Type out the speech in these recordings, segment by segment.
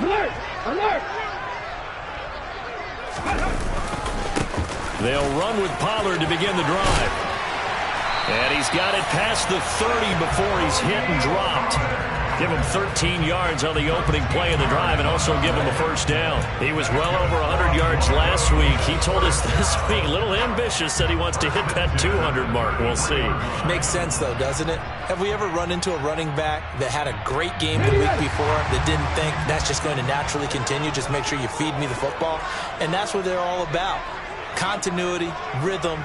Alert! Alert! They'll run with Pollard to begin the drive. And he's got it past the 30 before he's hit and dropped. Give him 13 yards on the opening play of the drive and also give him a first down. He was well over 100 yards last week. He told us this week, a little ambitious, said he wants to hit that 200 mark. We'll see. Makes sense, though, doesn't it? Have we ever run into a running back that had a great game the week before that didn't think that's just going to naturally continue? Just make sure you feed me the football. And that's what they're all about. Continuity, rhythm,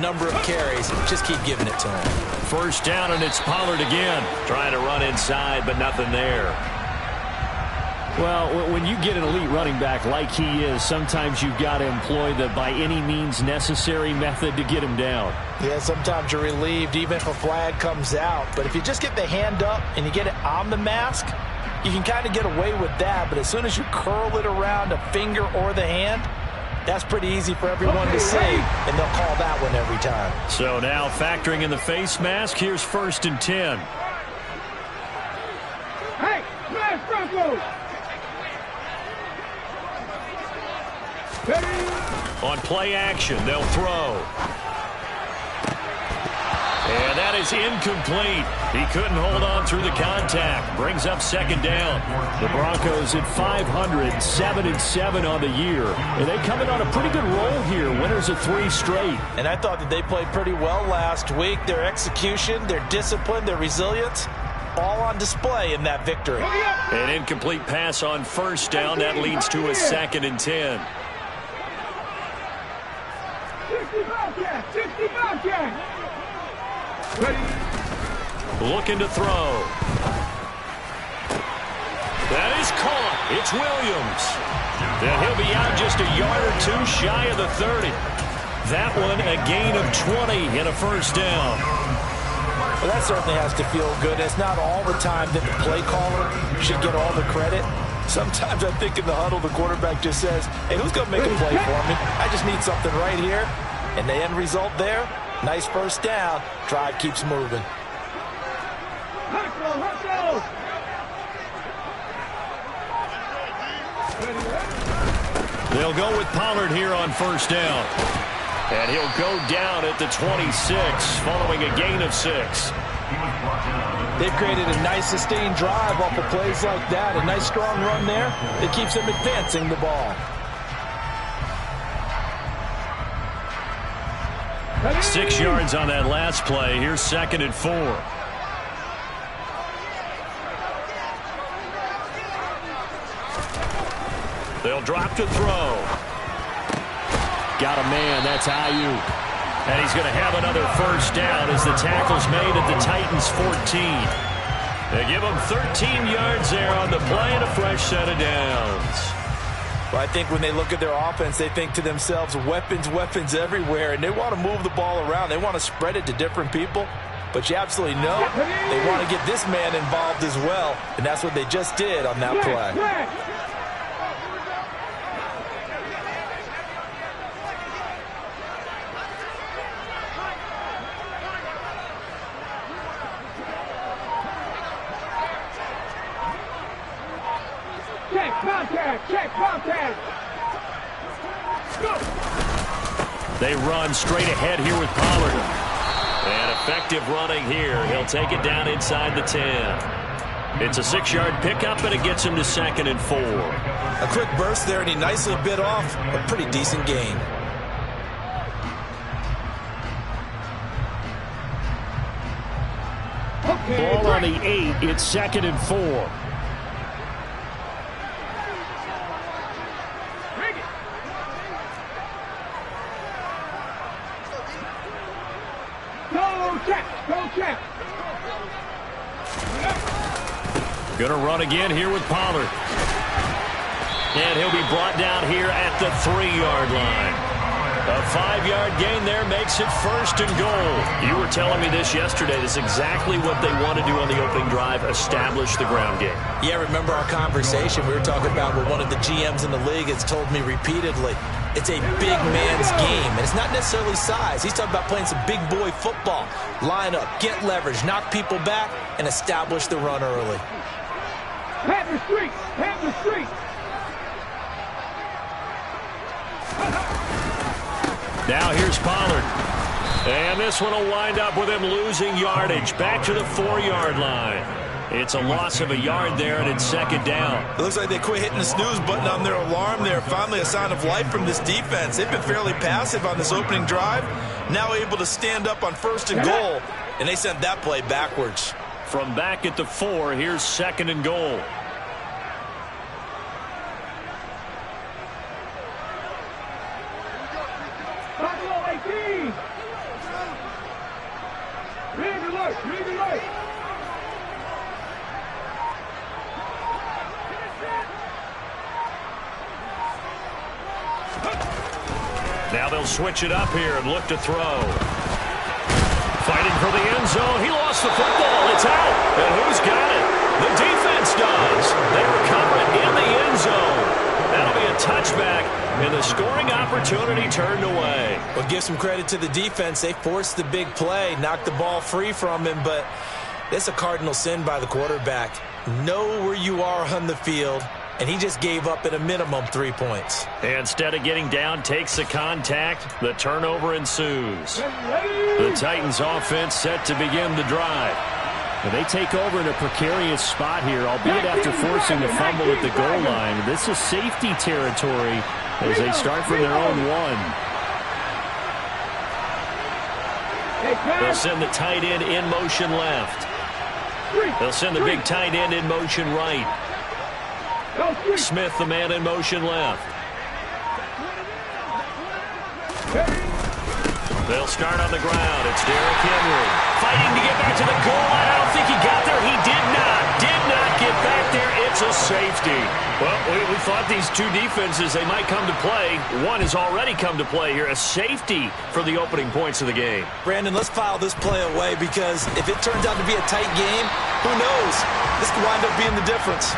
number of carries. Just keep giving it to him. First down, and it's Pollard again. Trying to run inside, but nothing there. Well, when you get an elite running back like he is, sometimes you've got to employ the by any means necessary method to get him down. Yeah, sometimes you're relieved even if a flag comes out. But if you just get the hand up and you get it on the mask, you can kind of get away with that. But as soon as you curl it around a finger or the hand, that's pretty easy for everyone to see, and they'll call that one every time. So now factoring in the face mask, here's 1st and 10. Hey, smash Broncos! On play action, they'll throw. And that is incomplete. He couldn't hold on through the contact. Brings up 2nd down. The Broncos at 500, 7-7 on the year. And they come in on a pretty good roll here. Winners of 3 straight. And I thought that they played pretty well last week. Their execution, their discipline, their resilience, all on display in that victory. An incomplete pass on 1st down. That leads to a 2nd and 10. 65 Looking to throw. That is caught. It's Williams. And he'll be out just a yard or 2 shy of the 30. That one a gain of 20 and a first down. Well, that certainly has to feel good. It's not all the time that the play caller should get all the credit. Sometimes I think in the huddle the quarterback just says, hey, who's going to make a play for me? I just need something right here. And the end result there, nice first down. Drive keeps moving. They'll go with Pollard here on 1st down. And he'll go down at the 26 following a gain of 6. They've created a nice sustained drive off of plays like that. A nice strong run there that keeps them advancing the ball. 6 yards on that last play. Here's 2nd and 4. They'll drop to throw. Got a man. That's Ayuk. And he's going to have another first down as the tackle's made at the Titans' 14. They give him 13 yards there on the play and a fresh set of downs. Well, I think when they look at their offense, they think to themselves, weapons, weapons everywhere, and they want to move the ball around. They want to spread it to different people, but you absolutely know they want to get this man involved as well, and that's what they just did on that play. Check contact. Go. They run straight ahead here with Pollard. And effective running here. He'll take it down inside the 10. It's a 6-yard pickup, and it gets him to 2nd and 4. A quick burst there, and he nicely bit off a pretty decent gain. Ball on the 8. It's 2nd and 4. Going to run again here with Pollard. And he'll be brought down here at the 3-yard line. A 5-yard gain there makes it 1st and goal. You were telling me this yesterday. This is exactly what they want to do on the opening drive, establish the ground game. Yeah, remember our conversation? We were talking about what one of the GMs in the league has told me repeatedly. It's a big man's game, and it's not necessarily size. He's talking about playing some big boy football. Line up, get leverage, knock people back, and establish the run early. Have the street! Have the street! Now here's Pollard. And this one will wind up with him losing yardage. Back to the 4-yard line. It's a loss of a yard there, and it's second down. It looks like they quit hitting the snooze button on their alarm there. Finally a sign of life from this defense. They've been fairly passive on this opening drive. Now able to stand up on 1st and goal, and they sent that play backwards. From back at the 4, here's 2nd and goal. Buffalo 18. Read alert, read alert. Now they'll switch it up here and look to throw. Fighting for the end zone. He lost the football. It's out. And who's got it? The defense does. They recover it in the end zone. That'll be a touchback, and the scoring opportunity turned away. Well, give some credit to the defense. They forced the big play, knocked the ball free from him, but it's a cardinal sin by the quarterback. Know where you are on the field, and he just gave up at a minimum 3 points. Instead of getting down, takes the contact. The turnover ensues. The Titans offense set to begin the drive. And they take over in a precarious spot here, albeit after forcing the fumble at the goal line. This is safety territory as they start from their own 1. They'll send the tight end in motion left. They'll send the big tight end in motion right. Smith, the man in motion left. They'll start on the ground. It's Derrick Henry fighting to get back to the goal line. I don't think he got there. He did not get back there. It's a safety. Well, we thought these two defenses, they might come to play. One has already come to play here. A safety for the opening points of the game. Brandon, let's file this play away because if it turns out to be a tight game, who knows? This could wind up being the difference.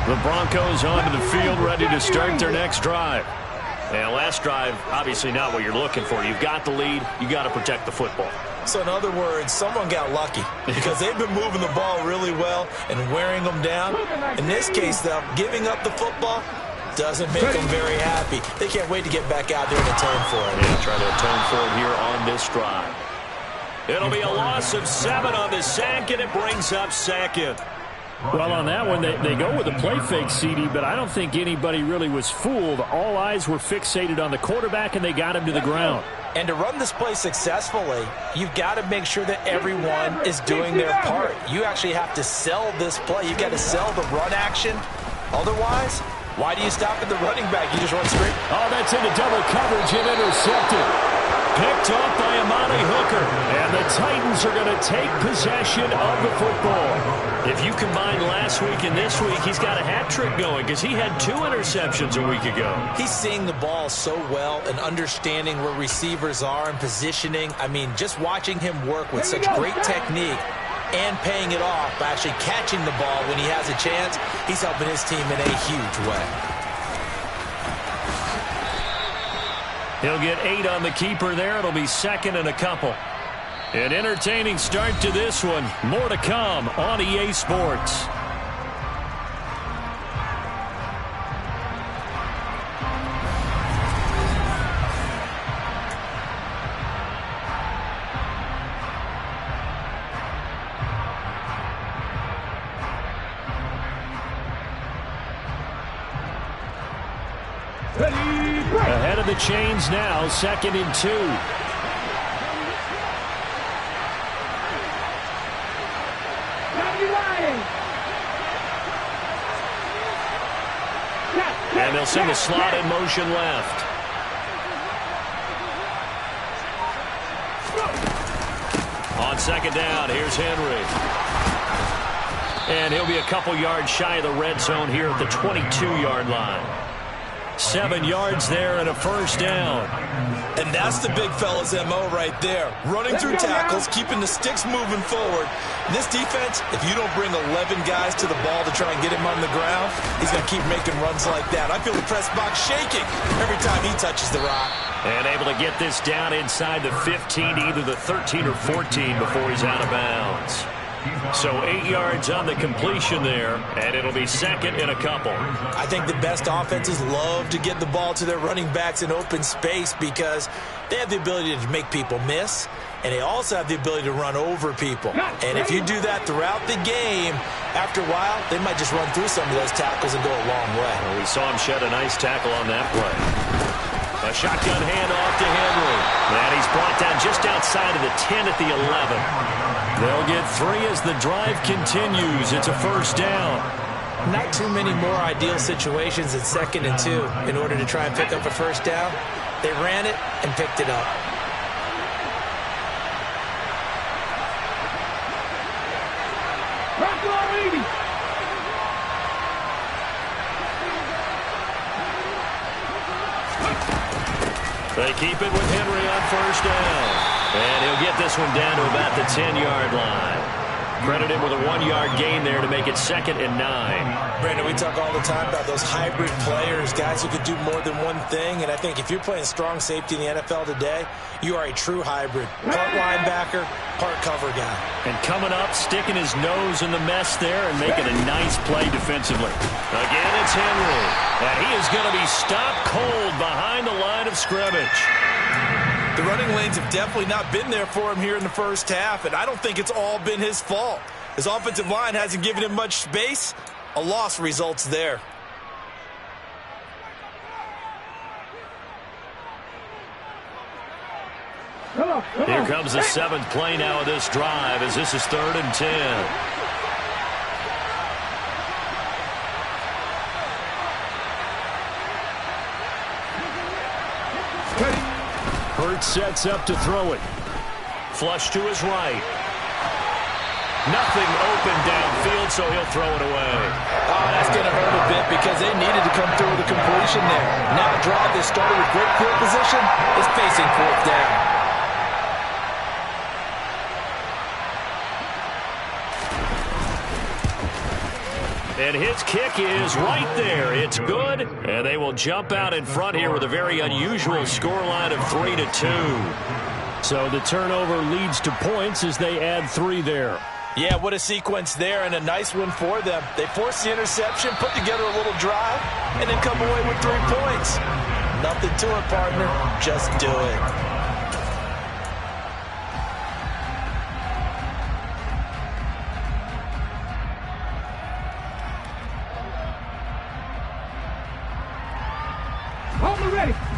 The Broncos onto the field, ready to start their next drive. And last drive, obviously not what you're looking for. You've got the lead. You got to protect the football. So in other words, someone got lucky because they've been moving the ball really well and wearing them down. In this case, though, giving up the football doesn't make them very happy. They can't wait to get back out there and atone for it. Yeah, try to atone for it here on this drive. It'll be a loss of 7 on the sack, and it brings up 2nd. Well, on that one, they go with a play fake, CD, but I don't think anybody really was fooled. All eyes were fixated on the quarterback, and they got him to the ground. And to run this play successfully, you've got to make sure that everyone is doing their part. You actually have to sell this play. You've got to sell the run action. Otherwise, why do you stop at the running back? You just run straight. Oh, that's into double coverage and intercepted. Picked off by Amani Hooker. And the Titans are going to take possession of the football. If you combine last week and this week, he's got a hat trick going because he had 2 interceptions a week ago. He's seeing the ball so well and understanding where receivers are and positioning. I mean, just watching him work with such great technique and paying it off by actually catching the ball when he has a chance, he's helping his team in a huge way. He'll get 8 on the keeper there. It'll be 2nd and a couple. An entertaining start to this one. More to come on EA Sports. Ahead of the chains now, 2nd and 2. And they'll send the slot in motion left. On 2nd down, here's Henry. And he'll be a couple yards shy of the red zone here at the 22-yard line. 7 yards there and a first down. And that's the big fella's MO right there. Running through tackles, keeping the sticks moving forward. And this defense, if you don't bring 11 guys to the ball to try and get him on the ground, he's going to keep making runs like that. I feel the press box shaking every time he touches the rock. And able to get this down inside the 15, either the 13 or 14 before he's out of bounds. So 8 yards on the completion there, and it'll be second and a couple. I think the best offenses love to get the ball to their running backs in open space because they have the ability to make people miss, and they also have the ability to run over people. And if you do that throughout the game, after a while, they might just run through some of those tackles and go a long way. Well, we saw him shed a nice tackle on that play. A shotgun handoff to Henry. And he's brought down just outside of the 10 at the 11. They'll get 3 as the drive continues. It's a first down. Not too many more ideal situations at 2nd and 2 in order to try and pick up a first down. They ran it and picked it up. They keep it with Henry on first down. And he'll get this one down to about the 10-yard line. Credit him with a 1-yard gain there to make it 2nd and 9. Brandon, we talk all the time about those hybrid players, guys who can do more than one thing. And I think if you're playing strong safety in the NFL today, you are a true hybrid. Part linebacker, part cover guy. And coming up, sticking his nose in the mess there and making a nice play defensively. Again, it's Henry. And he is going to be stopped cold behind the line of scrimmage. The running lanes have definitely not been there for him here in the first half, and I don't think it's all been his fault. His offensive line hasn't given him much space. A loss results there. Here comes the 7th play now of this drive as this is 3rd and 10. Hurts sets up to throw it. Flush to his right. Nothing open downfield, so he'll throw it away. Oh, that's going to hurt a bit because they needed to come through with a completion there. Now a drive that started with great field position is facing 4th down. And his kick is right there. It's good, and they will jump out in front here with a very unusual scoreline of 3-2. So the turnover leads to points as they add 3 there. Yeah, what a sequence there, and a nice one for them. They force the interception, put together a little drive, and then come away with 3 points. Nothing to it, partner. Just do it.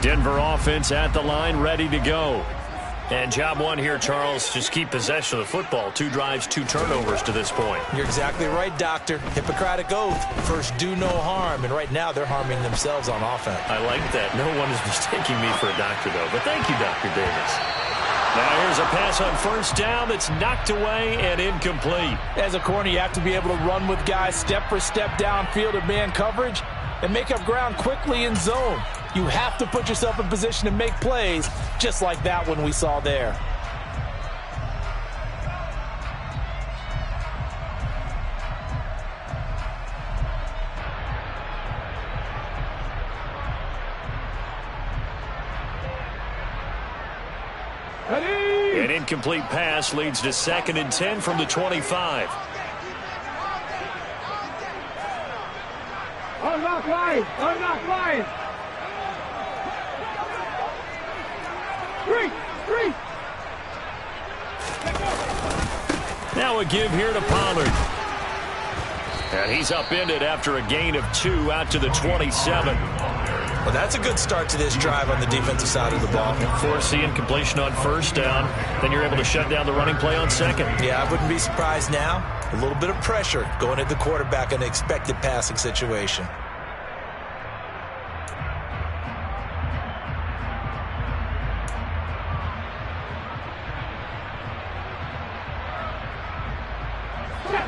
Denver offense at the line, ready to go. And job one here, Charles, just keep possession of the football. 2 drives, 2 turnovers to this point. You're exactly right, Doctor. Hippocratic oath. First, do no harm. And right now, they're harming themselves on offense. I like that. No one is mistaking me for a doctor, though. But thank you, Dr. Davis. Now here's a pass on first down that's knocked away and incomplete. As a corner, you have to be able to run with guys step for step downfield of man coverage and make up ground quickly in zone. You have to put yourself in position to make plays, just like that one we saw there. An incomplete pass leads to 2nd and 10 from the 25. Unlock line! Unlock line! 3! Now a give here to Pollard. And he's upended after a gain of 2 out to the 27. Well, that's a good start to this drive on the defensive side of the ball. Force the incompletion on first down. Then you're able to shut down the running play on 2nd. Yeah, I wouldn't be surprised now. A little bit of pressure going at the quarterback in an expected passing situation.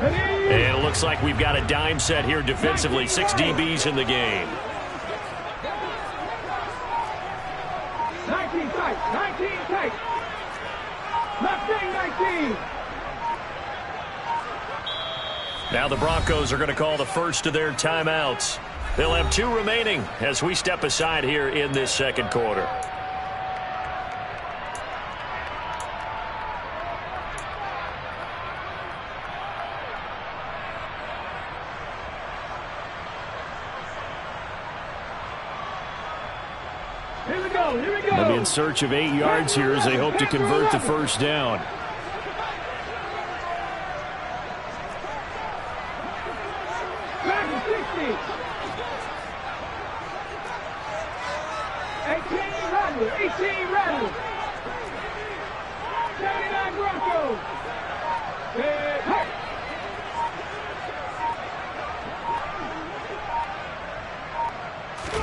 And it looks like we've got a dime set here defensively. 6 DBs in the game. 19 tight. 19 tight. Left wing 19. Now the Broncos are going to call the first of their timeouts. They'll have 2 remaining as we step aside here in this second quarter. Here we go. Here we go. They'll be in search of 8 yards here as they hope to convert the first down. Back to 60. 18 Rattler. 79 Broncos. Hey.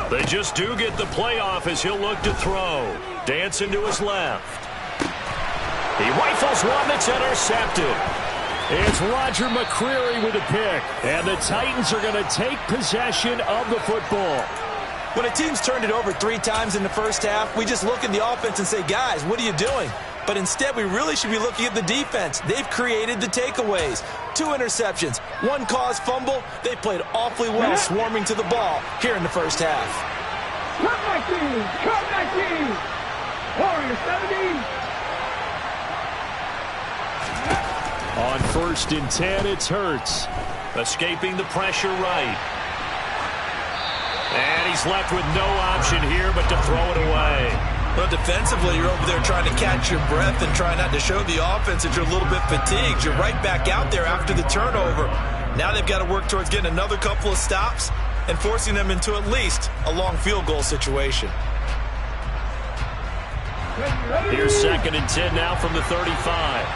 They just do get the playoff as he'll look to throw. Dancing to his left. He rifles one that's intercepted. It's Roger McCreary with a pick. And the Titans are going to take possession of the football. When a team's turned it over 3 times in the first half, we just look at the offense and say, guys, what are you doing? But instead, we really should be looking at the defense. They've created the takeaways. 2 interceptions, 1 caused fumble. They played awfully well swarming to the ball here in the first half. Cut 19. Cut 19. Warriors 70. On 1st and 10, it's Hurts. Escaping the pressure right. And he's left with no option here but to throw it away. Well, defensively, you're over there trying to catch your breath and try not to show the offense that you're a little bit fatigued. You're right back out there after the turnover. Now they've got to work towards getting another couple of stops and forcing them into at least a long field goal situation. Here's 2nd and 10 now from the 35.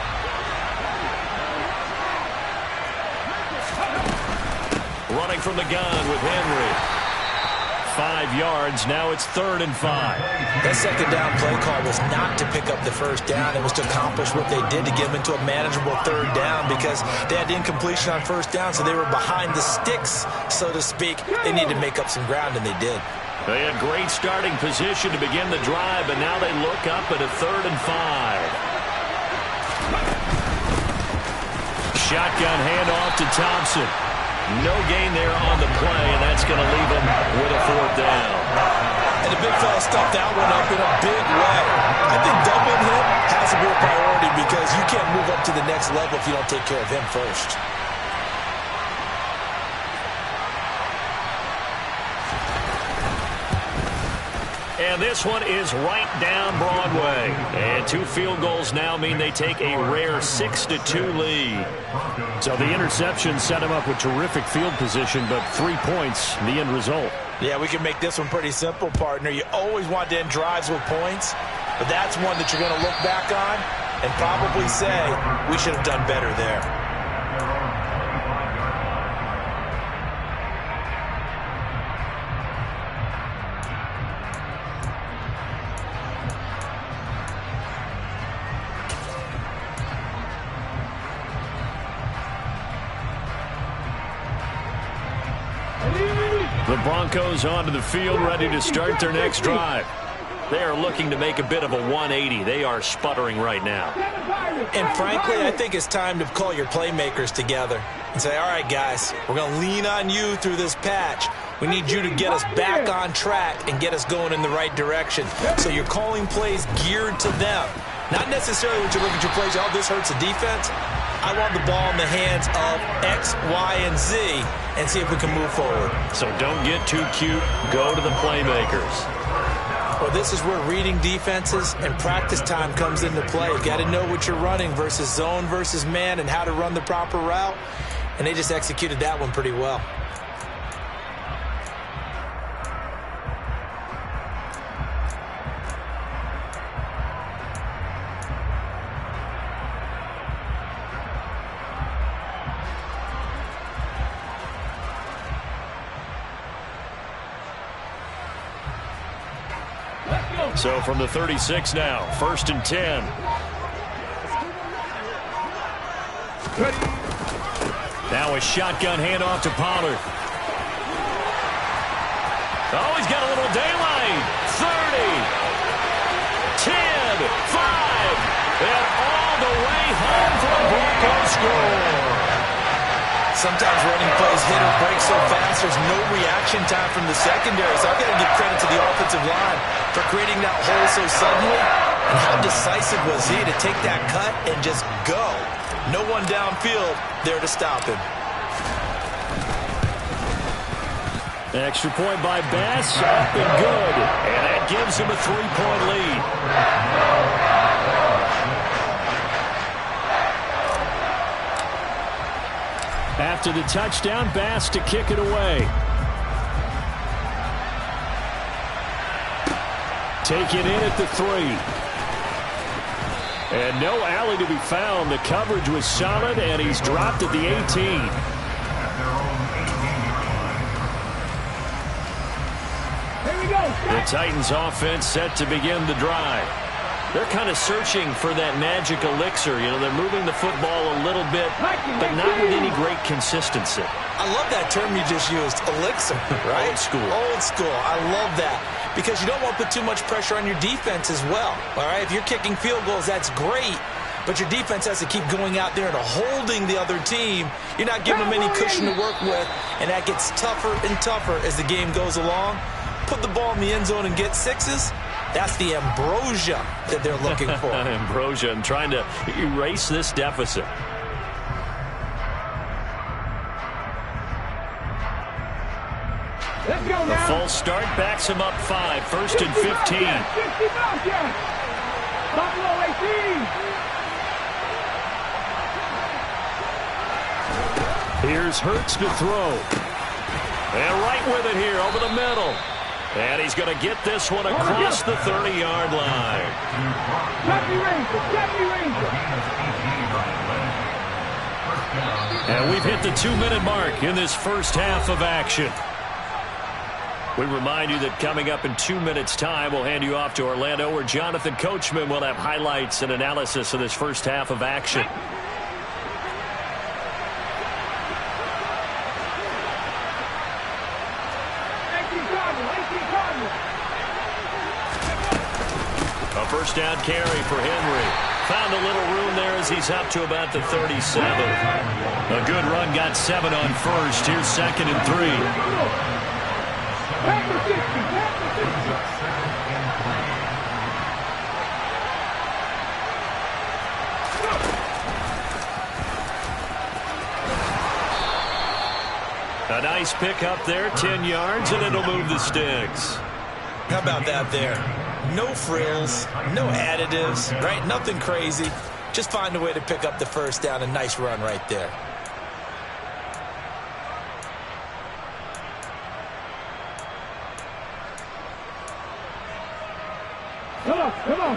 Running from the gun with Henry. 5 yards. Now it's 3rd and 5. That second down play call was not to pick up the first down. It was to accomplish what they did to get them into a manageable 3rd down because they had incompletion on 1st down, so they were behind the sticks, so to speak. They needed to make up some ground, and they did. They had great starting position to begin the drive, but now they look up at a 3rd and 5. Shotgun handoff to Thompson. No gain there on the play, and that's going to leave him with a 4th down. And the big fella stuffed that one up in a big way. I think doubling him has to be a priority because you can't move up to the next level if you don't take care of him first. And this one is right down Broadway. And 2 field goals now mean they take a rare 6-2 lead. So the interception set him up with terrific field position, but 3 points, the end result. Yeah, we can make this one pretty simple, partner. You always want to end drives with points, but that's one that you're going to look back on and probably say, we should have done better there. The Broncos onto the field, ready to start their next drive. They are looking to make a bit of a 180. They are sputtering right now. And frankly, I think it's time to call your playmakers together and say, all right, guys, we're going to lean on you through this patch. We need you to get us back on track and get us going in the right direction. So you're calling plays geared to them. Not necessarily when you look at your plays, oh, this hurts the defense. I want the ball in the hands of X, Y, and Z and see if we can move forward. So don't get too cute. Go to the playmakers. Well, this is where reading defenses and practice time comes into play. You got to know what you're running versus zone versus man and how to run the proper route. And they just executed that one pretty well. So from the 36 now, 1st and 10. Now a shotgun handoff to Pollard. Oh, he's got a little daylight. 30. score. Sometimes running plays hit or break so fast, there's no reaction time from the secondary. So I've got to give credit to the offensive line for creating that hole so suddenly. And how decisive was he to take that cut and just go? No one downfield there to stop him. Extra point by Bass, up and good. And that gives him a 3-point lead. After the touchdown, Bass to kick it away. Taken in at the 3. And no alley to be found. The coverage was solid, and he's dropped at the 18. The Titans offense set to begin the drive. They're kind of searching for that magic elixir. You know, they're moving the football a little bit, but not with any great consistency. I love that term you just used, elixir, right? Old school. Old school. I love that. Because you don't want to put too much pressure on your defense as well. All right, if you're kicking field goals, that's great. But your defense has to keep going out there and holding the other team. You're not giving them any cushion to work with, and that gets tougher and tougher as the game goes along. Put the ball in the end zone and get 6s. That's the ambrosia that they're looking for. Ambrosia, and trying to erase this deficit. Let's go The now. false start backs him up 5. 1st and 15. 60 Buffalo 18. Here's Hurts to throw. And right with it here over the middle. And he's going to get this one across the 30-yard line. And we've hit the 2-minute mark in this first half of action. We remind you that coming up in 2 minutes' time, we'll hand you off to Orlando, where Jonathan Coachman will have highlights and analysis of this first half of action. A first down carry for Henry. Found a little room there as he's up to about the 37. A good run, got 7 on first. Here's 2nd and 3. A nice pick up there, 10 yards, and it'll move the sticks. How about that there? No frills, no additives, right? Nothing crazy. Just find a way to pick up the first down. A nice run right there. Come on.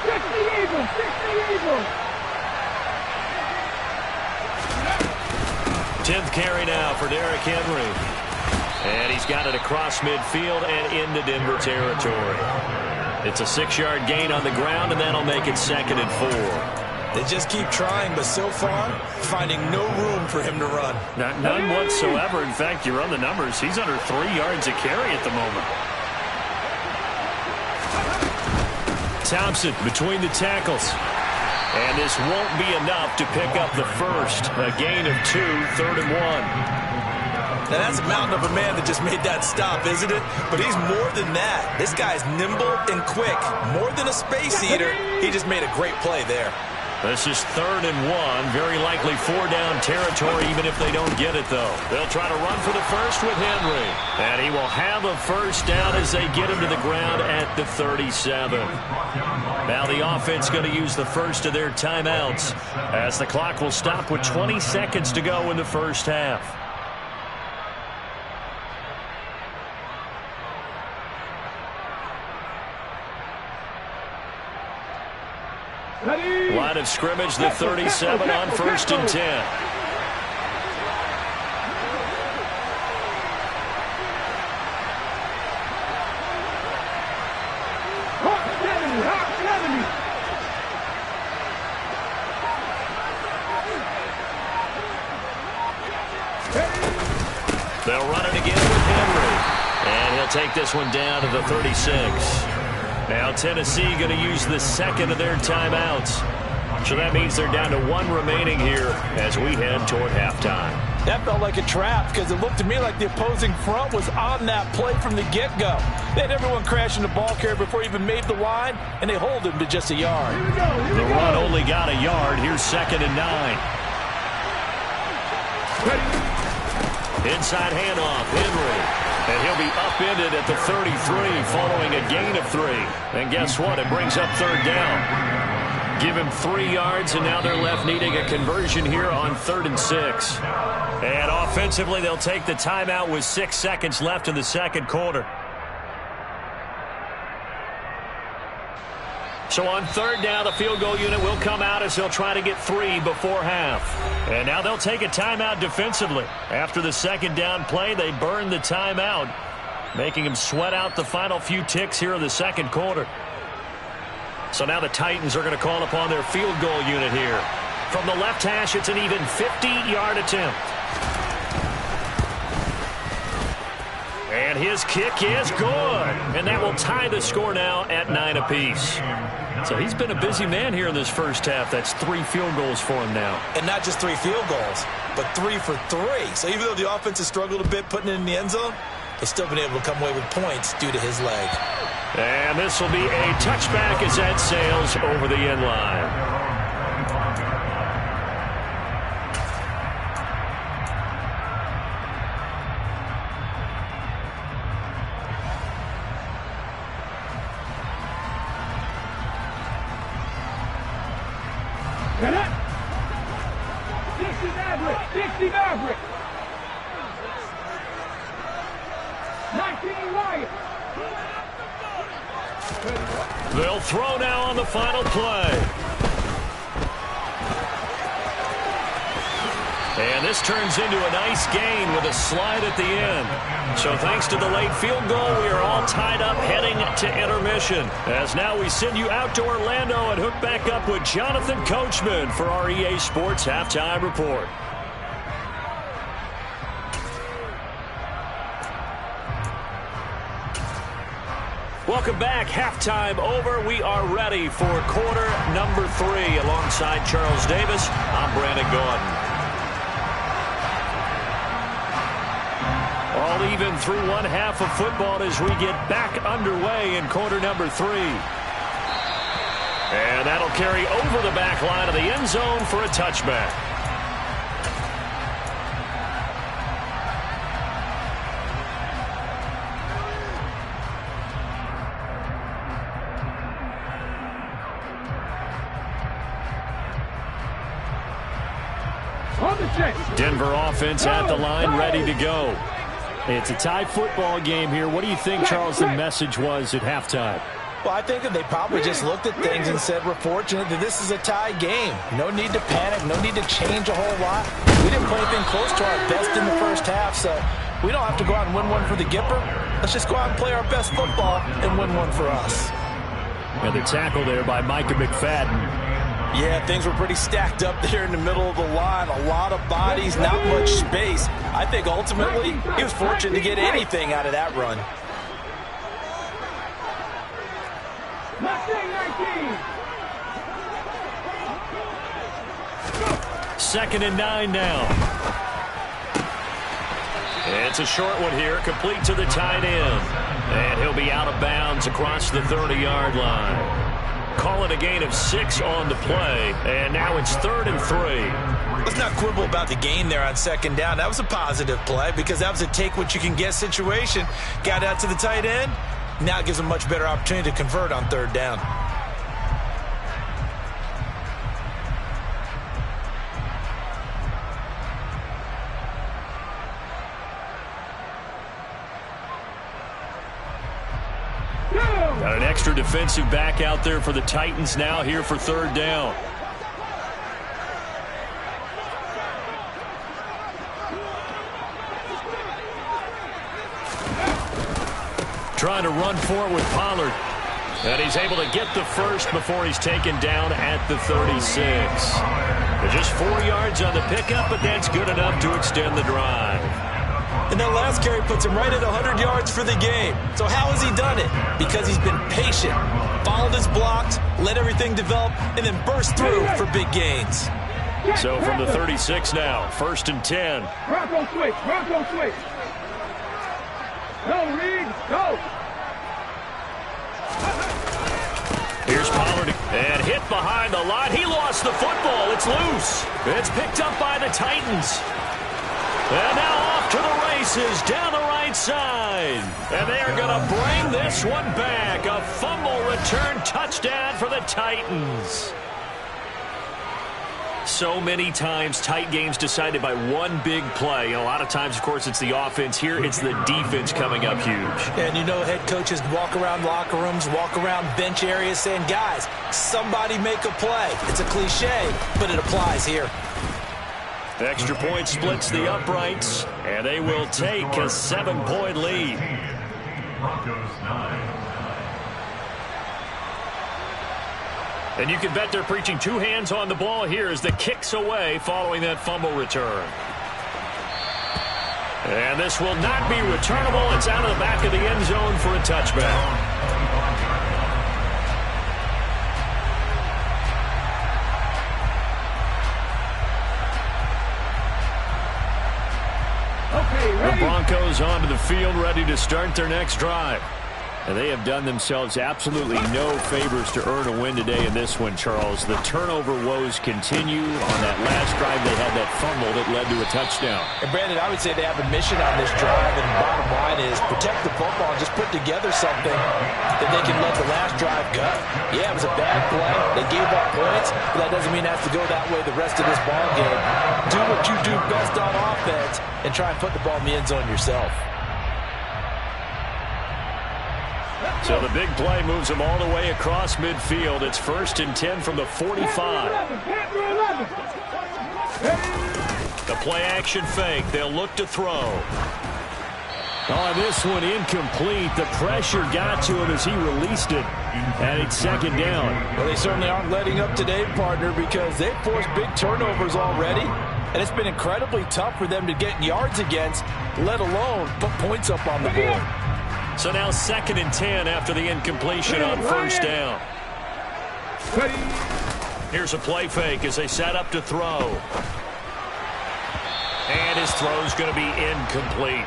60 Eagles. 10th carry now for Derrick Henry. And he's got it across midfield and into Denver territory. It's a 6-yard gain on the ground, and that'll make it 2nd and 4. They just keep trying, but so far, finding no room for him to run. None whatsoever. In fact, you run the numbers. He's under 3 yards a carry at the moment. Thompson between the tackles. And this won't be enough to pick up the first. A gain of 2, 3rd and 1. Now, that's a mountain of a man that just made that stop, isn't it? But he's more than that. This guy's nimble and quick. More than a space eater. He just made a great play there. This is 3rd and 1. Very likely 4-down territory, even if they don't get it, though. They'll try to run for the first with Henry. And he will have a first down as they get him to the ground at the 37. Now the offense going to use the first of their timeouts as the clock will stop with 20 seconds to go in the first half. Line of scrimmage, the 37 on 1st and 10. They'll run it again with Henry. And he'll take this one down to the 36. Now Tennessee going to use the second of their timeouts. So that means they're down to 1 remaining here as we head toward halftime. That felt like a trap because it looked to me like the opposing front was on that play from the get-go. They had everyone crashing the ball carrier before he even made the line, and they hold him to just a yard. The run only got a yard. Here's 2nd and 9. Inside handoff, Henry. And he'll be upended at the 33 following a gain of 3. And guess what? It brings up 3rd down. Give him 3 yards, and now they're left needing a conversion here on 3rd and 6. And offensively, they'll take the timeout with 6 seconds left in the second quarter. So on 3rd down, the field goal unit will come out as they'll try to get 3 before half. And now they'll take a timeout defensively. After the 2nd down play, they burn the timeout, making them sweat out the final few ticks here in the second quarter. So now the Titans are going to call upon their field goal unit here. From the left hash, it's an even 50-yard attempt. And his kick is good. And that will tie the score now at 9 apiece. So he's been a busy man here in this first half. That's 3 field goals for him now. And not just 3 field goals, but 3 for 3. So even though the offense has struggled a bit putting it in the end zone, they've still been able to come away with points due to his leg. And this will be a touchback as that sails over the end line. Dixie Maverick. 19 Wyatt. They'll throw now on the final play. And this turns into a nice gain with a slide at the end. So thanks to the late field goal, we are all tied up heading to intermission. As now we send you out to Orlando and hook back up with Jonathan Coachman for our EA Sports Halftime Report. Welcome back. Halftime over. We are ready for quarter number 3. Alongside Charles Davis, I'm Brandon Gaudin. All even through one half of football as we get back underway in quarter number 3. And that'll carry over the back line of the end zone for a touchback. Denver offense at the line, ready to go. It's a tie football game here. What do you think, Charles, the message was at halftime? Well, I think that they probably just looked at things and said, we're fortunate that this is a tie game. No need to panic, no need to change a whole lot. We didn't play anything close to our best in the first half, so we don't have to go out and win one for the Gipper. Let's just go out and play our best football and win one for us. And the tackle there by Micah McFadden. Yeah, things were pretty stacked up there in the middle of the line. A lot of bodies, not much space. I think ultimately he was fortunate to get anything out of that run. Second and 9 now. It's a short one here, complete to the tight end. And he'll be out of bounds across the 30-yard line. Call it a gain of 6 on the play, and now it's 3rd and 3. Let's not quibble about the gain there on second down. That was a positive play because that was a take-what-you-can-get situation. Got out to the tight end. Now it gives a much better opportunity to convert on 3rd down. Got an extra defensive back out there for the Titans now here for 3rd down. Trying to run for it with Pollard. And he's able to get the first before he's taken down at the 36. They're just 4 yards on the pickup, but that's good enough to extend the drive. And that last carry puts him right at 100 yards for the game. So how has he done it? Because he's been patient, followed Field is blocked, let everything develop, and then burst through for big gains. So from the 36 now, 1st and 10. Bronco switch, Bronco switch. Go, Reed, go. Here's Pollard, and hit behind the line. He lost the football. It's loose. It's picked up by the Titans. And now off to the races down the right side. And they are going to bring this one back. A fumble return touchdown for the Titans. So many times tight games decided by one big play. A lot of times, of course, it's the offense. Here, it's the defense coming up huge. And you know head coaches walk around locker rooms, walk around bench areas saying, guys, somebody make a play. It's a cliche, but it applies here. The extra point splits the uprights, and they will take a 7-point lead. Broncos 9. And you can bet they're preaching two hands on the ball here as the kick's away following that fumble return. And this will not be returnable. It's out of the back of the end zone for a touchback. The Broncos onto the field, ready to start their next drive. And they have done themselves absolutely no favors to earn a win today in this one, Charles. The turnover woes continue. On that last drive, they had that fumble that led to a touchdown. And, Brandon, I would say they have a mission on this drive, and the bottom line is protect the football and just put together something that they can let the last drive go. Yeah, it was a bad play. They gave up points, but that doesn't mean it has to go that way the rest of this ball game. Do what you do best on offense and try and put the ball in the end zone yourself. So the big play moves them all the way across midfield. It's 1st and 10 from the 45. The play action fake. They'll look to throw. Oh, this one incomplete. The pressure got to him as he released it. And it's 2nd down. Well, they certainly aren't letting up today, partner, because they've forced big turnovers already. And it's been incredibly tough for them to get yards against, let alone put points up on the board. So now 2nd and 10 after the incompletion on 1st down. Here's a play fake as they set up to throw. And his throw's going to be incomplete.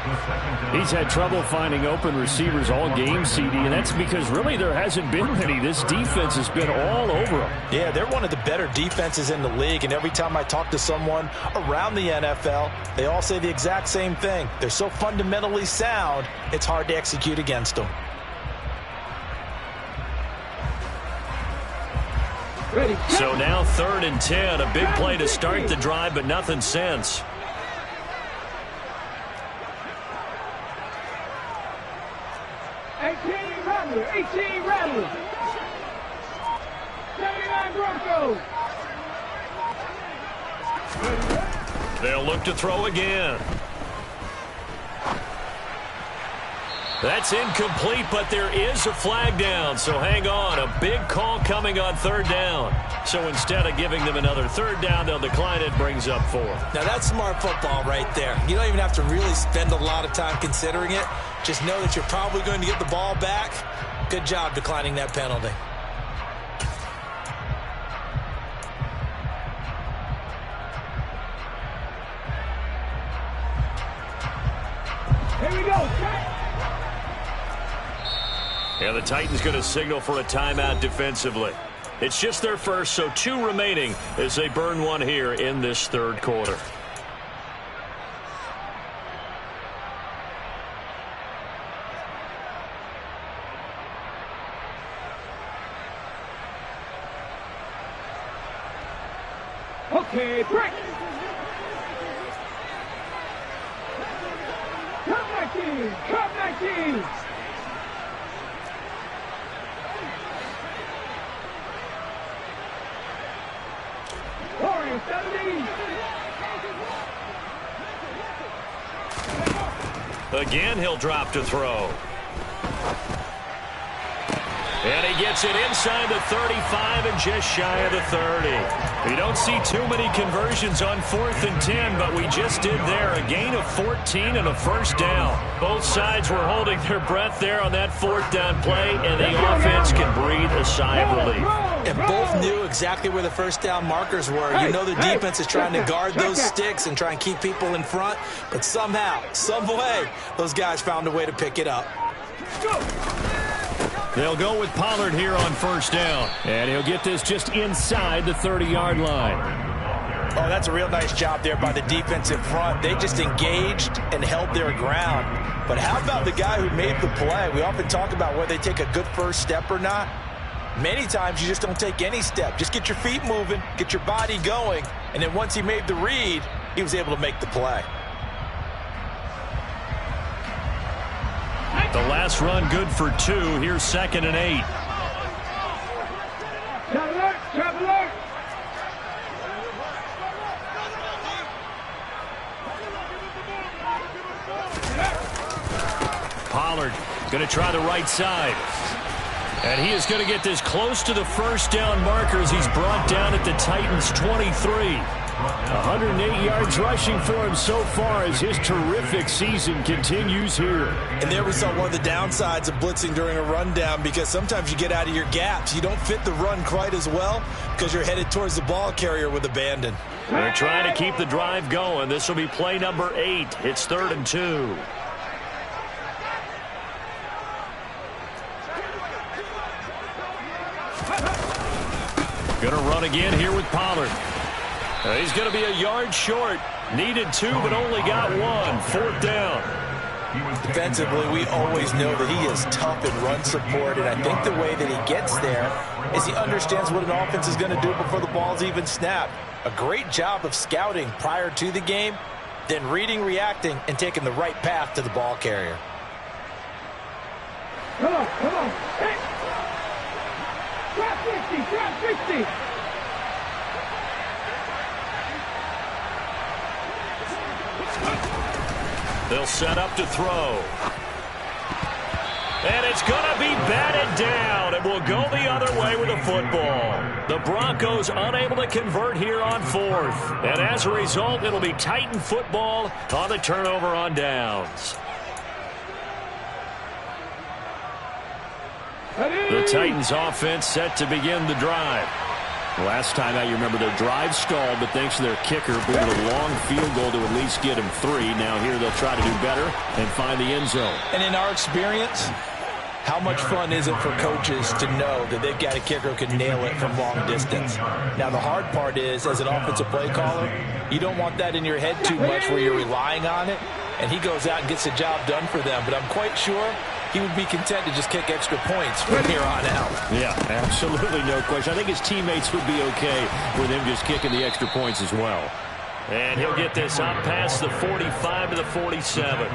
He's had trouble finding open receivers all game, CD, and that's because really there hasn't been many. This defense has been all over them. Yeah, they're one of the better defenses in the league, and every time I talk to someone around the NFL, they all say the exact same thing. They're so fundamentally sound, it's hard to execute against them. So now 3rd and 10, a big play to start the drive, but nothing since. 18 Rattlers. 79 Broncos. They'll look to throw again. That's incomplete, but there is a flag down, so hang on. A big call coming on 3rd down. So instead of giving them another 3rd down, they'll decline it, brings up 4th. Now that's smart football right there. You don't even have to really spend a lot of time considering it. Just know that you're probably going to get the ball back. Good job declining that penalty. Here we go. Yeah, the Titans going to signal for a timeout defensively. It's just their first, so 2 remaining as they burn one here in this 3rd quarter. Okay, break. Come 19. Come 19. Warriors 17. Again, he'll drop to throw. And he gets it inside the 35 and just shy of the 30. We don't see too many conversions on 4th and 10, but we just did there. A gain of 14 and a 1st down. Both sides were holding their breath there on that 4th down play, and the offense can breathe a sigh of relief. And both knew exactly where the first down markers were. You know the defense is trying to guard those sticks and try and keep people in front, but somehow, some way, those guys found a way to pick it up. They'll go with Pollard here on first down. And he'll get this just inside the 30-yard line. Oh, that's a real nice job there by the defense in front. They just engaged and held their ground. But how about the guy who made the play? We often talk about whether they take a good first step or not. Many times you just don't take any step. Just get your feet moving, get your body going, and then once he made the read, he was able to make the play. The last run good for 2. Here's 2nd and 8. Traveler. Pollard going to try the right side. And he is going to get this close to the first down marker as he's brought down at the Titans' 23. 108 yards rushing for him so far as his terrific season continues here. And there we saw one of the downsides of blitzing during a rundown, because sometimes you get out of your gaps. You don't fit the run quite as well because you're headed towards the ball carrier with abandon. They're trying to keep the drive going. This will be play number 8. It's 3rd and 2. Going to run again here with Pollard. He's going to be a yard short. Needed 2, but only got 1. 4th down. Defensively, we always know that he is tough in run support, and I think the way that he gets there is he understands what an offense is going to do before the ball's even snapped. A great job of scouting prior to the game, then reading, reacting, and taking the right path to the ball carrier. Come on. Hey. Drop 50. They'll set up to throw. And it's going to be batted down. It will go the other way with the football. The Broncos unable to convert here on 4th. And as a result, it'll be Titan football on the turnover on downs. The Titans offense set to begin the drive. Last time out, you remember their drive stalled, but thanks to their kicker being a long field goal to at least get him 3. Now here they'll try to do better and find the end zone. And in our experience, how much fun is it for coaches to know that they've got a kicker who can nail it from long distance? Now the hard part is, as an offensive play caller, you don't want that in your head too much where you're relying on it, and he goes out and gets the job done for them. But I'm quite sure he would be content to just kick extra points from here on out. Yeah, absolutely no question. I think his teammates would be okay with him just kicking the extra points as well. And he'll get this up past the 45 to the 47.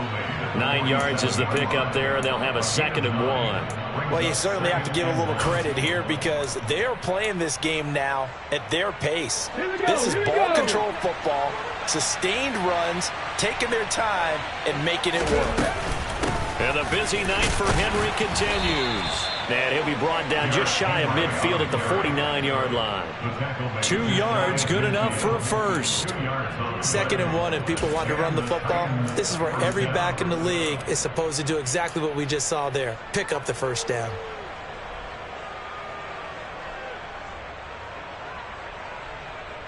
9 yards is the pickup there, and they'll have a 2nd and 1. Well, you certainly have to give a little credit here because they are playing this game now at their pace. This is ball control football, sustained runs, taking their time, and making it work. And the busy night for Henry continues. And he'll be brought down just shy of midfield at the 49-yard line. 2 yards, good enough for a first. 2nd and 1, and people want to run the football. This is where every back in the league is supposed to do exactly what we just saw there. Pick up the first down.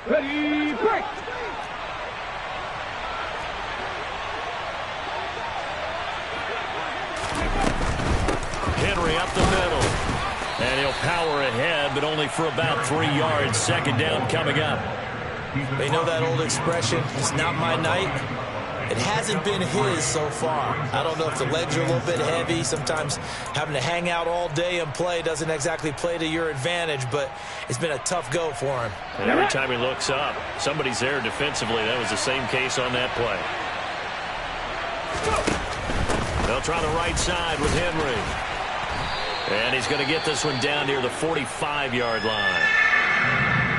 Ready, break. Henry up the middle. And he'll power ahead, but only for about 3 yards. 2nd down coming up. You know that old expression, it's not my night? It hasn't been his so far. I don't know if the legs are a little bit heavy. Sometimes having to hang out all day and play doesn't exactly play to your advantage, but it's been a tough go for him. And every time he looks up, somebody's there defensively. That was the same case on that play. They'll try the right side with Henry. And he's going to get this one down near the 45-yard line.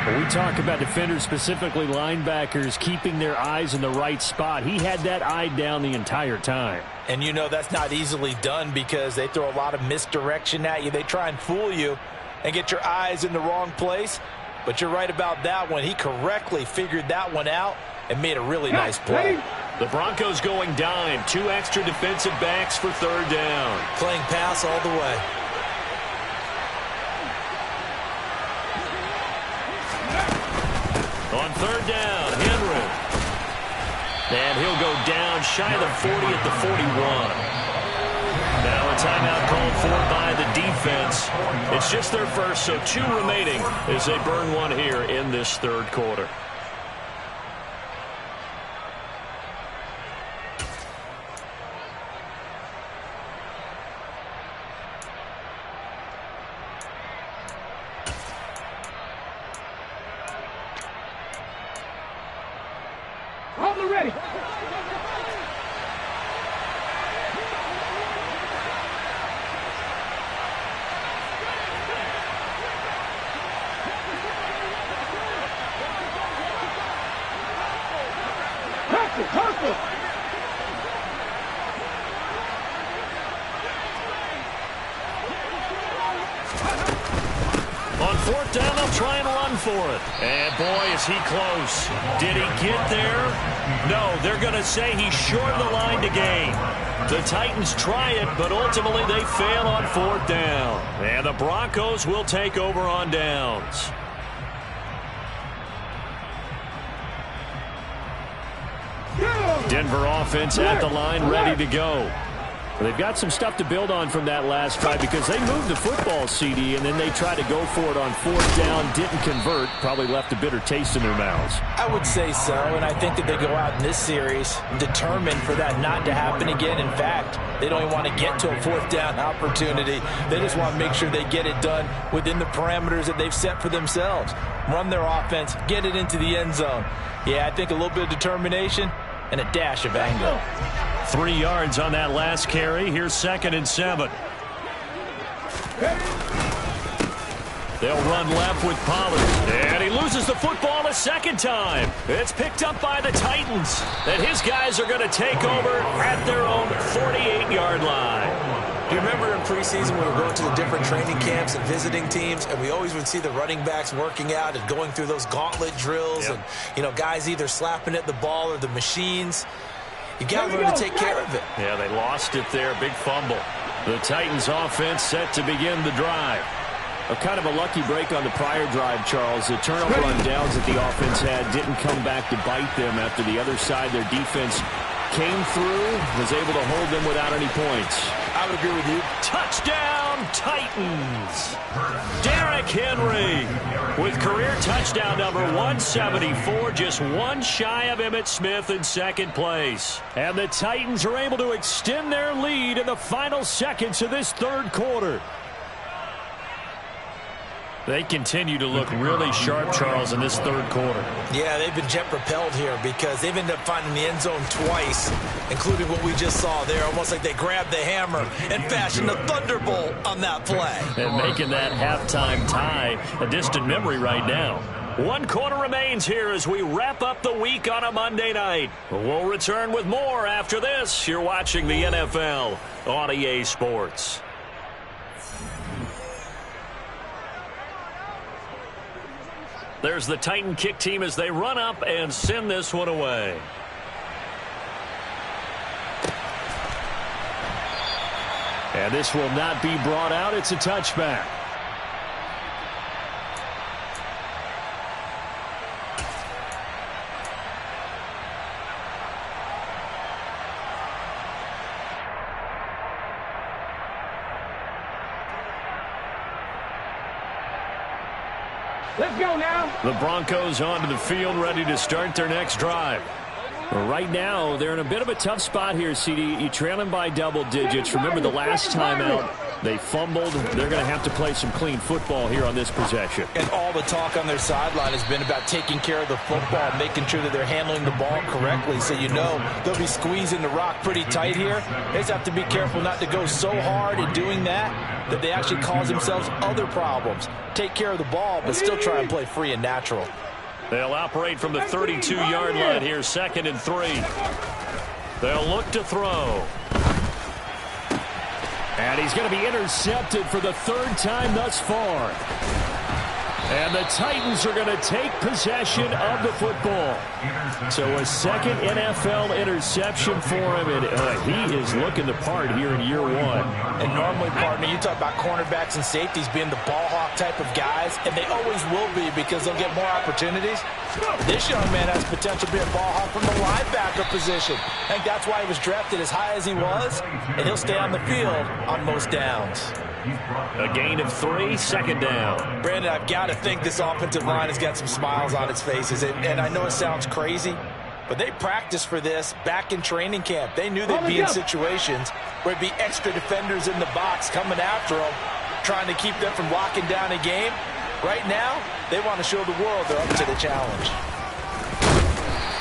When we talk about defenders, specifically linebackers, keeping their eyes in the right spot, he had that eye down the entire time. And you know that's not easily done because they throw a lot of misdirection at you. They try and fool you and get your eyes in the wrong place. But you're right about that one. He correctly figured that one out and made a really nice play. The Broncos going dime. 2 extra defensive backs for 3rd down. Playing pass all the way. third down, Henry. And he'll go down shy of the 40 at the 41. Now a timeout called for by the defense. It's just their first, so 2 remaining as they burn one here in this third quarter. Hold it ready. Hustle. On fourth down, they'll try and run for it. And boy, is he close. Did he get there? No, they're going to say he's short of the line to gain. The Titans try it, but ultimately they fail on fourth down. And the Broncos will take over on downs. Denver offense at the line, ready to go. They've got some stuff to build on from that last drive because they moved the football, CD, and then they tried to go for it on fourth down, didn't convert, probably left a bitter taste in their mouths. I would say so, and I think that they go out in this series determined for that not to happen again. In fact, they don't even want to get to a fourth down opportunity. They just want to make sure they get it done within the parameters that they've set for themselves. Run their offense, get it into the end zone. Yeah, I think a little bit of determination and a dash of anger. 3 yards on that last carry. Here's 2nd and 7. They'll run left with Pollard. And he loses the football a second time. It's picked up by the Titans. And his guys are going to take over at their own 48-yard line. Do you remember in preseason when we were going to the different training camps and visiting teams, and we always would see the running backs working out and going through those gauntlet drills, and, you know, guys either slapping at the ball or the machines. You got to learn to take care of it. Yeah, they lost it there. Big fumble. The Titans offense set to begin the drive. A kind of a lucky break on the prior drive, Charles. The turnover on downs that the offense had didn't come back to bite them after the other side. Their defense came through, was able to hold them without any points. I would agree with you. Touchdown, Titans. Derrick Henry with career touchdown number 174, just one shy of Emmitt Smith in second place. And the Titans are able to extend their lead in the final seconds of this third quarter. They continue to look really sharp, Charles, in this third quarter. Yeah, they've been jet-propelled here because they've ended up finding the end zone twice, including what we just saw there, almost like they grabbed the hammer and fashioned a thunderbolt on that play. And making that halftime tie a distant memory right now. 1 quarter remains here as we wrap up the week on a Monday night. We'll return with more after this. You're watching the NFL on EA Sports. There's the Titan kick team as they run up and send this one away. And this will not be brought out. It's a touchback. Let's go now. The Broncos onto the field, ready to start their next drive. Well, right now, they're in a bit of a tough spot here, CD. You trail them by double digits. Remember the last time out, they fumbled. They're going to have to play some clean football here on this possession. And all the talk on their sideline has been about taking care of the football, making sure that they're handling the ball correctly. So you know they'll be squeezing the rock pretty tight here. They just have to be careful not to go so hard in doing that they actually cause themselves other problems. Take care of the ball, but still try and play free and natural. They'll operate from the 32-yard line here, 2nd and 3. They'll look to throw. And he's going to be intercepted for the third time thus far. And the Titans are going to take possession of the football. So a second NFL interception for him, and he is looking the part here in year one. And normally, partner, you talk about cornerbacks and safeties being the ball hawk type of guys, and they always will be because they'll get more opportunities. This young man has potential to be a ball hawk from the linebacker position. I think that's why he was drafted as high as he was, and he'll stay on the field on most downs. A gain of 3, second down. Brandon, I've got to think this offensive line has got some smiles on its faces. And I know it sounds crazy, but they practiced for this back in training camp. They knew they'd be in situations where there'd be extra defenders in the box coming after them, trying to keep them from locking down a game. Right now, they want to show the world they're up to the challenge.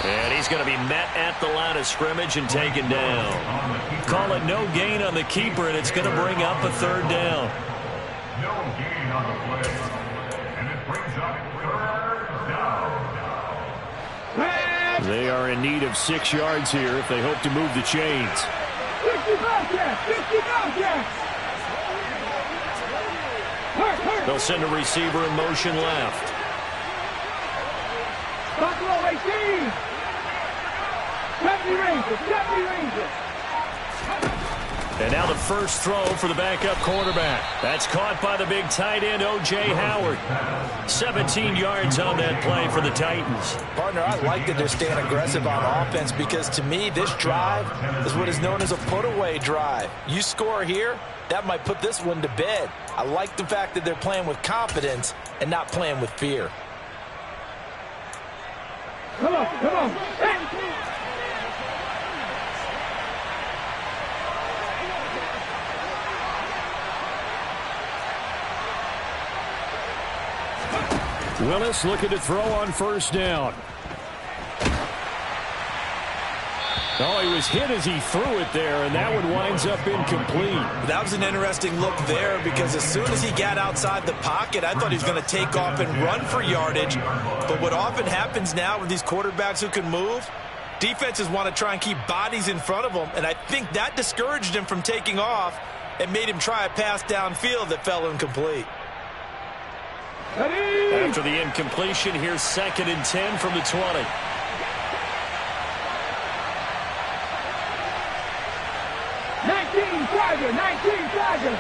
And he's going to be met at the line of scrimmage and taken down. Call it no gain on the keeper, and it's going to bring up a third down. No gain on the play. And it brings up third down. They are in need of 6 yards here if they hope to move the chains. 55 yards. They'll send a receiver in motion left. Buffalo 18. 70 Rangers. And now the first throw for the backup quarterback. That's caught by the big tight end, O.J. Howard. 17 yards on that play for the Titans. Partner, I like that they're staying aggressive on offense because, to me, this drive is what is known as a put-away drive. You score here, that might put this one to bed. I like the fact that they're playing with confidence and not playing with fear. Come on. Willis looking to throw on first down. Oh, he was hit as he threw it there, and that one winds up incomplete. That was an interesting look there because as soon as he got outside the pocket, I thought he was going to take off and run for yardage. But what often happens now with these quarterbacks who can move, defenses want to try and keep bodies in front of them, and I think that discouraged him from taking off and made him try a pass downfield that fell incomplete. After the incompletion, here's 2nd and 10 from the 20. Tiger.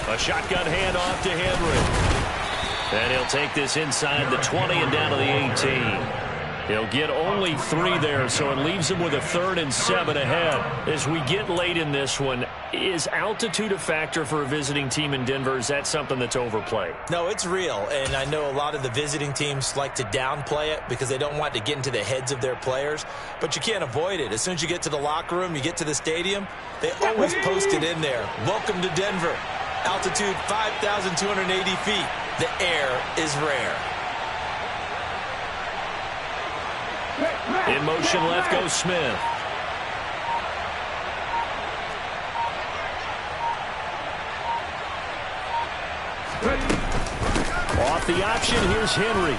A shotgun handoff to Henry. And he'll take this inside the 20 and down to the 18. He'll get only 3 there, so it leaves him with a 3rd and 7 ahead. As we get late in this one, is altitude a factor for a visiting team in Denver? Is that something that's overplayed? No, it's real, and I know a lot of the visiting teams like to downplay it because they don't want to get into the heads of their players, but you can't avoid it. As soon as you get to the locker room, you get to the stadium, they always post it in there. Welcome to Denver. Altitude 5,280 feet. The air is rare. In motion left goes Smith. Off the option, here's Henry.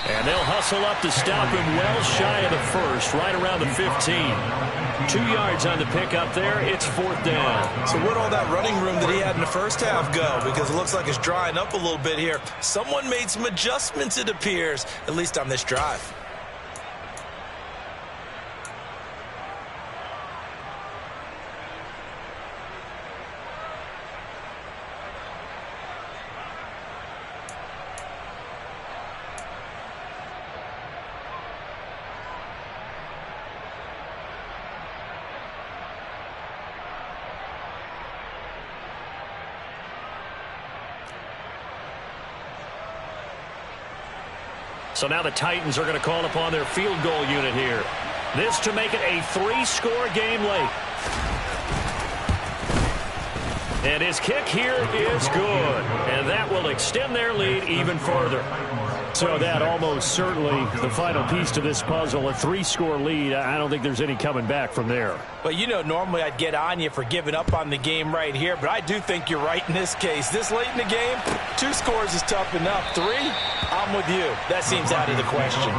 And they'll hustle up to stop him well shy of the first, right around the 15. 2 yards on the pickup there. It's 4th down. So where'd all that running room that he had in the first half go? Because it looks like it's drying up a little bit here. Someone made some adjustments, it appears, at least on this drive. So now the Titans are going to call upon their field goal unit here. This to make it a 3-score game late. And his kick here is good. And that will extend their lead even further. So that almost certainly the final piece to this puzzle, a 3-score lead. I don't think there's any coming back from there. Well, you know, normally I'd get on you for giving up on the game right here, but I do think you're right in this case. This late in the game, 2 scores is tough enough. 3, I'm with you. That seems out of the question.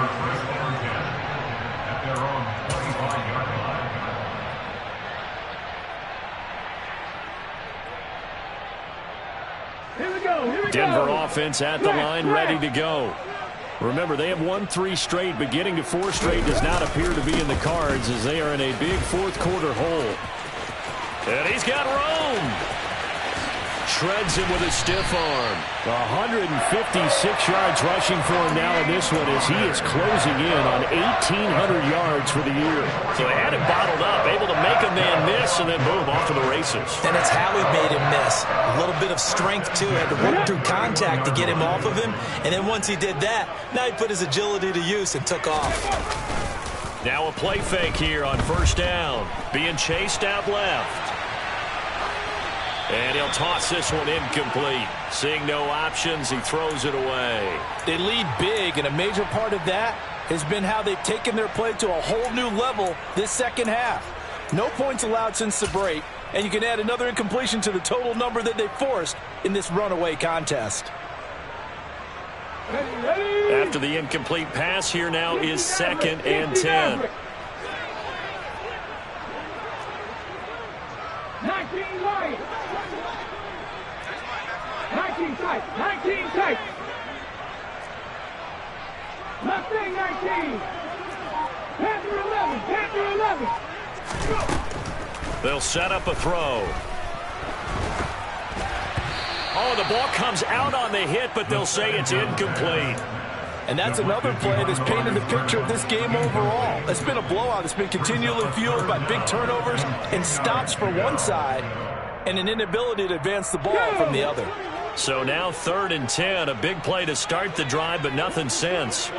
Here we go. Denver offense at the line, ready to go. Remember, they have won 3 straight, but getting to 4 straight does not appear to be in the cards as they are in a big fourth-quarter hole. And he's got Rome. Shreds him with a stiff arm. 156 yards rushing for him now in this one as he is closing in on 1,800 yards for the year. So they had it bottled up, able to make a man miss, and then boom, off to the races. And it's how he made him miss. A little bit of strength, too. Had to work through contact to get him off of him. And then once he did that, now he put his agility to use and took off. Now a play fake here on first down. Being chased out left. And he'll toss this one incomplete. Seeing no options, he throws it away. They lead big, and a major part of that has been how they've taken their play to a whole new level this second half. No points allowed since the break, and you can add another incompletion to the total number that they forced in this runaway contest. After the incomplete pass, here now is 2nd and 10. 19 wide. 19 tight. 19 tight. Left wing 19. Panther 11. Panther 11. They'll set up a throw. Oh, the ball comes out on the hit, but they'll say it's incomplete. And that's another play that's painted the picture of this game overall. It's been a blowout. It's been continually fueled by big turnovers and stops for one side and an inability to advance the ball from the other. So now 3rd and 10, a big play to start the drive, but nothing since.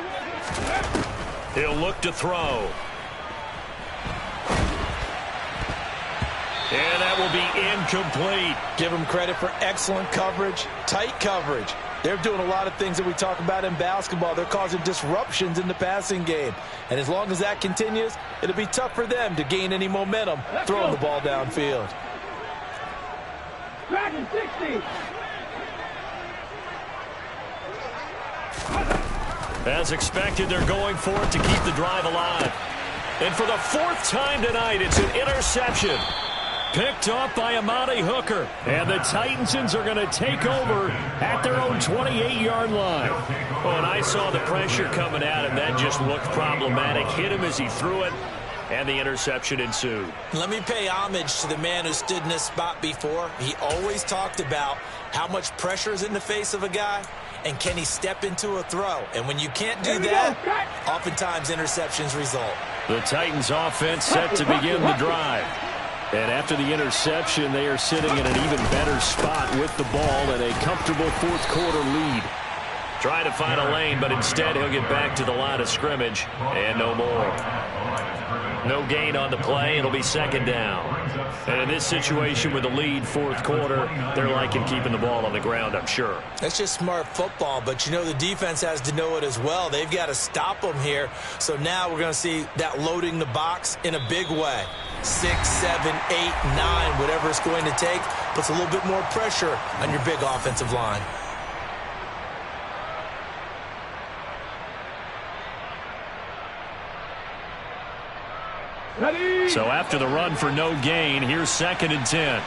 He'll look to throw. And that will be incomplete. Give them credit for excellent coverage, tight coverage. They're doing a lot of things that we talk about in basketball. They're causing disruptions in the passing game. And as long as that continues, it'll be tough for them to gain any momentum throwing the ball downfield. Dragon 60. As expected, they're going for it to keep the drive alive. And for the 4th time tonight, it's an interception. Picked off by Amani Hooker. And the Titans are going to take over at their own 28-yard line. Oh, and I saw the pressure coming at him. That just looked problematic. Hit him as he threw it, and the interception ensued. Let me pay homage to the man who stood in this spot before. He always talked about how much pressure is in the face of a guy, and can he step into a throw. And when you can't do that, oftentimes interceptions result. The Titans offense set to begin the drive. And after the interception, they are sitting in an even better spot with the ball and a comfortable 4th-quarter lead. Trying to find a lane, but instead he'll get back to the line of scrimmage and no more. No gain on the play. It'll be 2nd down. And in this situation with the lead 4th quarter, they're liking keeping the ball on the ground, I'm sure. That's just smart football, but you know the defense has to know it as well. They've got to stop them here. So now we're going to see that loading the box in a big way. 6, 7, 8, 9, whatever it's going to take, puts a little bit more pressure on your big offensive line. Ready. So after the run for no gain, here's 2nd and 10.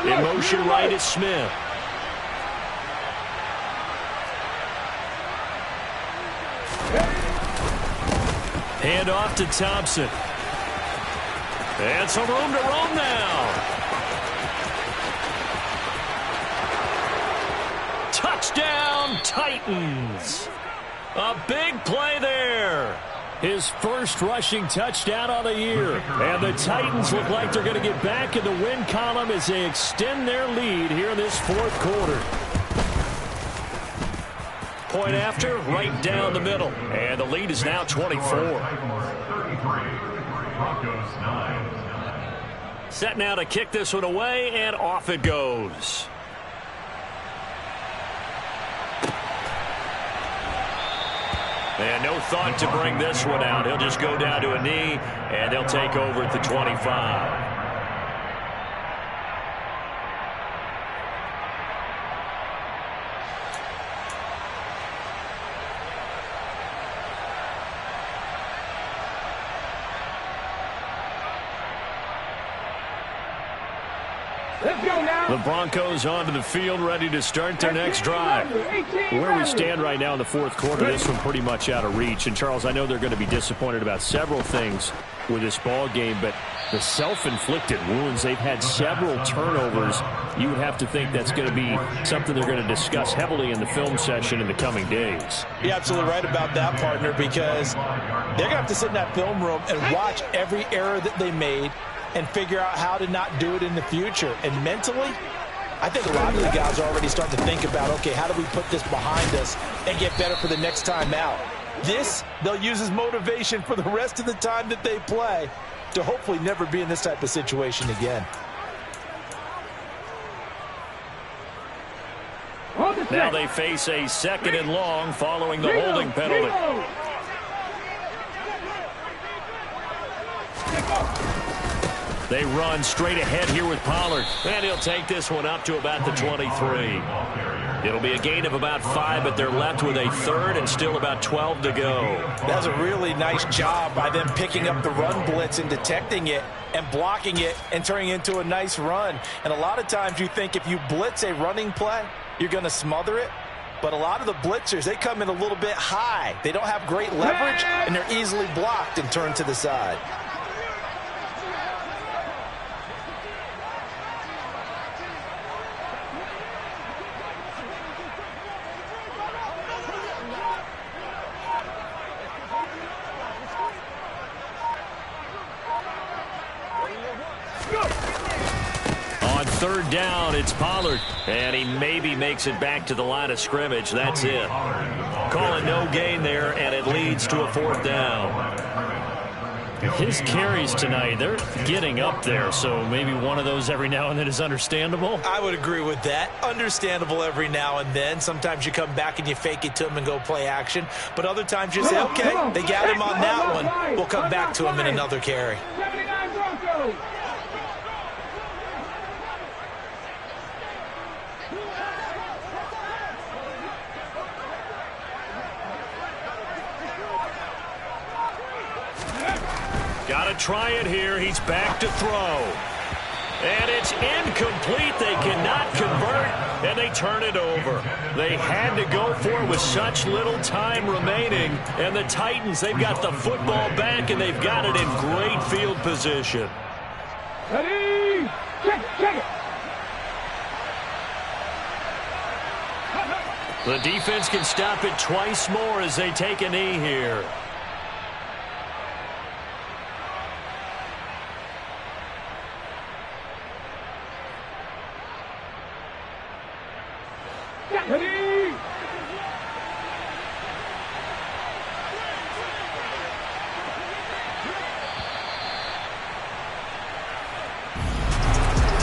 In motion right is Smith. Hand off to Thompson. And some room to roam now. Touchdown, Titans. A big play there. His first rushing touchdown on the year. And the Titans look like they're going to get back in the win column as they extend their lead here in this 4th quarter. Point after, right down the middle. And the lead is now 24. Set now to kick this one away, and off it goes. And no thought to bring this one out. He'll just go down to a knee, and they'll take over at the 25. Let's go now. The Broncos onto the field, ready to start their next drive. Where we stand right now in the fourth quarter, this one pretty much out of reach. And, Charles, I know they're going to be disappointed about several things with this ball game, but the self-inflicted wounds, they've had several turnovers. You would have to think that's going to be something they're going to discuss heavily in the film session in the coming days. You're absolutely right about that, partner, because they're going to have to sit in that film room and watch every error that they made and figure out how to not do it in the future. And mentally, I think a lot of the guys are already starting to think about, okay, how do we put this behind us and get better for the next time out? This, they'll use as motivation for the rest of the time that they play to hopefully never be in this type of situation again. Now they face a 2nd and long following the holding penalty. They run straight ahead here with Pollard. And he'll take this one up to about the 23. It'll be a gain of about 5, but they're left with a 3rd and still about 12 to go. That's a really nice job by them picking up the run blitz and detecting it and blocking it and turning it into a nice run. And a lot of times you think if you blitz a running play, you're going to smother it. But a lot of the blitzers, they come in a little bit high. They don't have great leverage, and they're easily blocked and turned to the side. On 3rd down, it's Pollard, and he maybe makes it back to the line of scrimmage. That's it. Calling no gain there, and it leads to a 4th down. His carries tonight, they're getting up there, so maybe one of those every now and then is understandable. I would agree with that. Understandable every now and then. Sometimes you come back and you fake it to him and go play action. But other times you say, okay, they got him on that one. We'll come back to him in another carry. 79 Broncos. Got to try it here. He's back to throw. And it's incomplete. They cannot convert, and they turn it over. They had to go for it with such little time remaining. And the Titans, they've got the football back, and they've got it in great field position. Ready? Check it. The defense can stop it twice more as they take a knee here. Ready?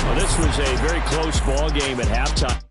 Well, this was a very close ball game at halftime.